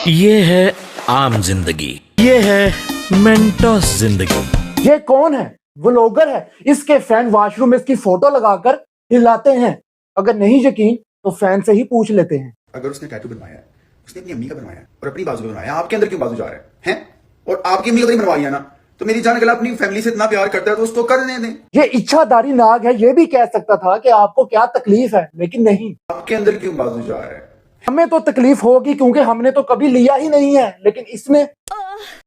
ये है आम जिंदगी, ये है मेंटोस जिंदगी। ये कौन है? व्लॉगर है। इसके फैन वॉशरूम में इसकी फोटो लगाकर हिलाते हैं। अगर नहीं यकीन तो फैन से ही पूछ लेते हैं। अगर उसने टैटू बनवाया है, उसने अपनी अम्मी का बनवाया है और अपनी बाजू का बनवाया है, आपके अंदर क्यों बाजू जा रहा है हैं? और आपकी अम्मी का तो नहीं बनवाई है ना, तो मेरी जान अगर अपनी फैमिली से इतना प्यार करता है तो उसको करने दें। ये इच्छाधारी नाग है। ये भी कह सकता था कि आपको क्या तकलीफ है, लेकिन नहीं। आपके अंदर क्यों बाजू जा रहा है? हमें तो तकलीफ होगी क्योंकि हमने तो कभी लिया ही नहीं है, लेकिन इसमें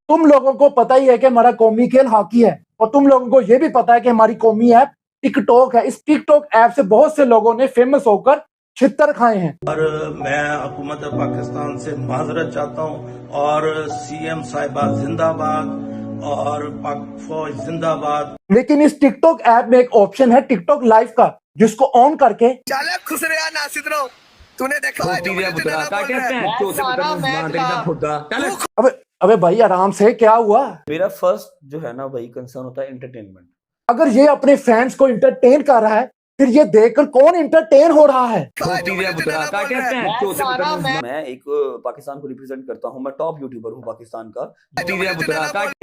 तुम लोगों को पता ही है कि हमारा कौमी खेल हॉकी है, और तुम लोगों को यह भी पता है कि हमारी कौमी ऐप टिकटॉक है। इस टिकटॉक ऐप से बहुत से लोगों ने फेमस होकर छितर खाए हैं। और मैं हुकूमत पाकिस्तान से माजरत चाहता हूँ और सीएम साहिबा जिंदाबाद और पाक फौज जिंदाबाद। लेकिन इस टिकटॉक ऐप में एक ऑप्शन है टिकटॉक लाइव का, जिसको ऑन करके खुश रहा नासिद रहो। तूने देखा अबे अबे भाई आराम से, क्या हुआ? मेरा फर्स्ट जो है ना वही कंसर्न होता है एंटरटेनमेंट। अगर ये अपने फैंस को इंटरटेन कर रहा है, फिर ये देखकर कौन इंटरटेन हो रहा है? मैं एक पाकिस्तान को रिप्रेजेंट करता हूँ, मैं टॉप यूट्यूबर हूँ पाकिस्तान का।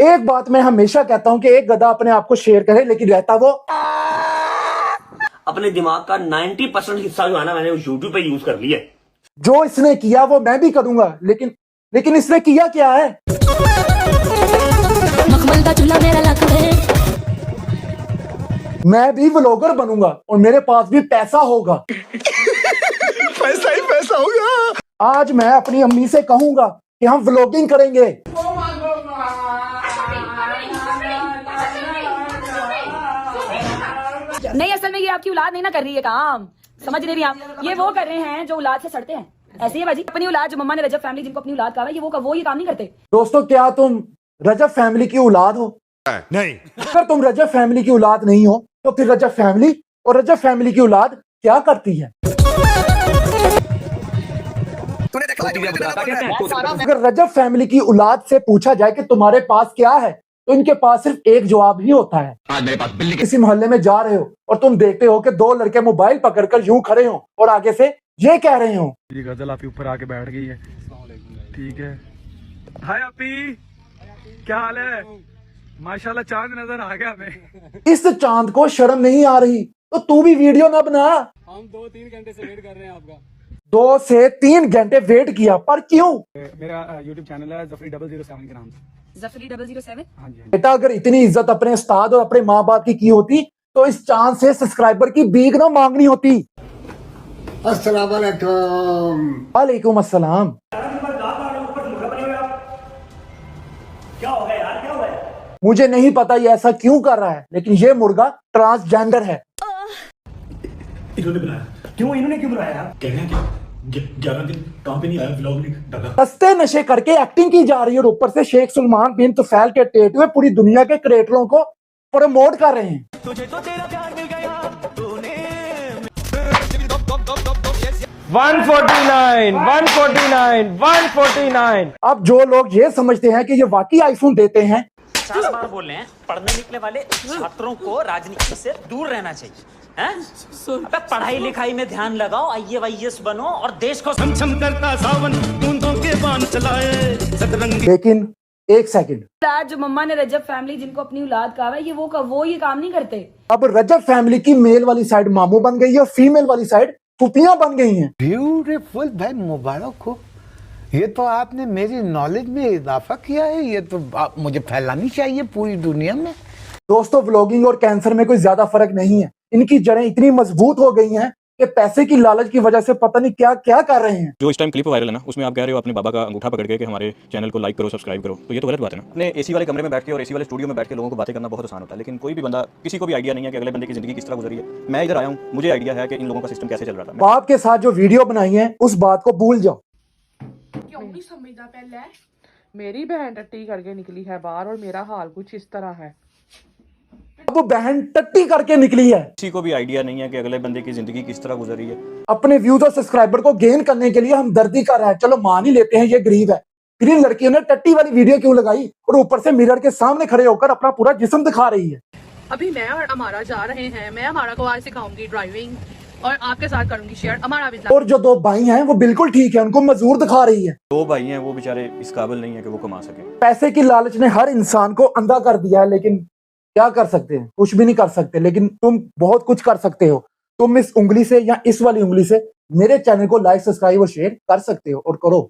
एक बात मैं हमेशा कहता हूँ कि एक गधा अपने आप को शेयर करे, लेकिन रहता वो अपने दिमाग का 90% हिस्सा जो है ना मैंने यूट्यूब पे यूज कर लिया है। जो इसने किया वो मैं भी करूंगा, लेकिन इसने किया क्या है? मखमल का चूल्हा मेरा लक है। मैं भी व्लॉगर बनूंगा और मेरे पास भी पैसा होगा। पैसा ही पैसा होगा। आज मैं अपनी अम्मी से कहूंगा कि हम व्लॉगिंग करेंगे। नहीं, असल में ये आपकी औलाद नहीं ना कर रही है काम, समझ नहीं रही आप। ये वो कर रहे हैं जो औलाद से सड़ते हैं। ऐसे ही बाजी अपनी औलाद, जो मम्मा ने रजब फैमिली जिनको अपनी औलाद कहा है, वो ये काम नहीं करते। दोस्तों, क्या तुम रजब फैमिली की औलाद हो? नहीं। अगर तुम रजब फैमिली की औलाद नहीं हो तो फिर रजब फैमिली और रजब फैमिली की औलाद क्या करती है? तूने देखा अगर रजब फैमिली की औलाद से पूछा जाए कि तुम्हारे पास क्या है, तो इनके पास सिर्फ एक जवाब ही होता है। आज मेरे पास बिल्ली। किसी मोहल्ले में जा रहे हो और तुम देखते हो कि दो लड़के मोबाइल पकड़कर यूं खड़े हो और आगे से ये कह रहे हो, ये गजल आपके ऊपर आके बैठ गई है। ठीक है, हाय अपी, क्या हाल है? माशाल्लाह चांद नजर आ गया हमें। इस चांद को शर्म नहीं आ रही तो तू भी वीडियो ना बना। हम 2-3 घंटे से वेट कर रहे हैं आपका। 2 से 3 घंटे वेट किया, पर क्यों? मेरा YouTube चैनल है जफरी 007 के नाम से। जफरी 007? हाँ जी। बेटा, अगर इतनी इज्जत अपने उस्ताद और अपने माँ बाप की होती तो इस चांद से सब्सक्राइबर की भीख ना मांगनी होती। अस्सलाम वालेकुम। वालेकुम अस्सलाम। मुझे नहीं पता ये ऐसा क्यों कर रहा है, लेकिन ये मुर्गा ट्रांसजेंडर है। इन्होंने बनाया क्यों? इन्होंने क्यों बनाया? कहना क्या 11 दिन काम पे नहीं आया, व्लॉग नहीं डाला। सस्ते नशे करके एक्टिंग की जा रही है और ऊपर से शेख सलमान बिन तुफैल के टेट हुए पूरी दुनिया के क्रिएटरों को प्रमोट कर रहे हैं। तुझे तो तेरा प्यार मिल गया तूने। 149। अब जो लोग ये समझते हैं कि ये वाकई आईफोन देते हैं, 4 बार बोल रहे हैं पढ़ने निकले वाले छात्रों को राजनीति से दूर रहना चाहिए। अबे पढ़ाई लिखाई में ध्यान लगाओ, IAS बनो और देश को छम करता सावन बूंदों के बाण चलाए सतरंगी। लेकिन एक सेकंड, औलाद, जो मम्मा ने रजब फैमिली जिनको अपनी औलाद कहा है, वो ये काम नहीं करते। अब रजब फैमिली की मेल वाली साइड मामू बन गई है और फीमेल वाली साइड फुफियां बन गई हैं। ब्यूटीफुल भाई, मुबारक हो। ये तो आपने मेरी नॉलेज में इजाफा किया है। ये तो मुझे फैलानी चाहिए पूरी दुनिया में। दोस्तों, व्लॉगिंग और कैंसर में कोई ज्यादा फर्क नहीं है। इनकी जड़ें इतनी मजबूत हो गई हैं कि पैसे की लालच की वजह से पता नहीं क्या क्या कर रहे हैं। जो इस टाइम क्लिप वायरल है ना, उसमें आप कह रहे हो अपने बाबा का अंगूठा पकड़ के कि हमारे चैनल को लाइक करो, सब्सक्राइब करो, तो ये तो गलत बात है ना। अपने एसी वाले कमरे में बैठ के और एसी वाले स्टूडियो में बैठ के लोगों को बातें करना बहुत आसान होता है, लेकिन कोई भी बंदा, किसी को भी आइडिया नहीं है कि अगले बंदे की जिंदगी किस तरह गुजरी है। मैं इधर आया हूँ, मुझे आइडिया है कि इन लोगों का सिस्टम कैसे चल रहा था। बाप के साथ जो वीडियो बनाई है उस बात को भूल जाओ। क्यों नहीं समझदा? पहले मेरी बहन टट्टी करके निकली है बाहर और मेरा हाल कुछ इस तरह है। अब वो बहन टट्टी करके निकली है। किसी को भी आइडिया नहीं है कि अगले बंदे की जिंदगी किस तरह गुजरी है। अपने व्यूज और सब्सक्राइबर को गेन करने के लिए हम दर्दी कर रहे हैं। चलो मान ही लेते हैं ये गरीब है, फिर इन लड़कियों ने टट्टी वाली वीडियो क्यों लगाई और ऊपर से मिरर के सामने खड़े होकर अपना पूरा जिस्म दिखा रही है। अभी मैं और हमारा जा रहे हैं, मैं हमारा को आज सिखाऊंगी ड्राइविंग। और आपके साथ करूंगी शेयर हमारा भी। और जो दो भाई हैं वो बिल्कुल ठीक है, उनको मजदूर दिखा रही है। 2 भाई हैं वो बेचारे इस काबिल नहीं है कि वो कमा सकें। पैसे की लालच ने हर इंसान को अंधा कर दिया है, लेकिन क्या कर सकते हैं, कुछ भी नहीं कर सकते। लेकिन तुम बहुत कुछ कर सकते हो। तुम इस उंगली से या इस वाली उंगली से मेरे चैनल को लाइक, सब्सक्राइब और शेयर कर सकते हो, और करो।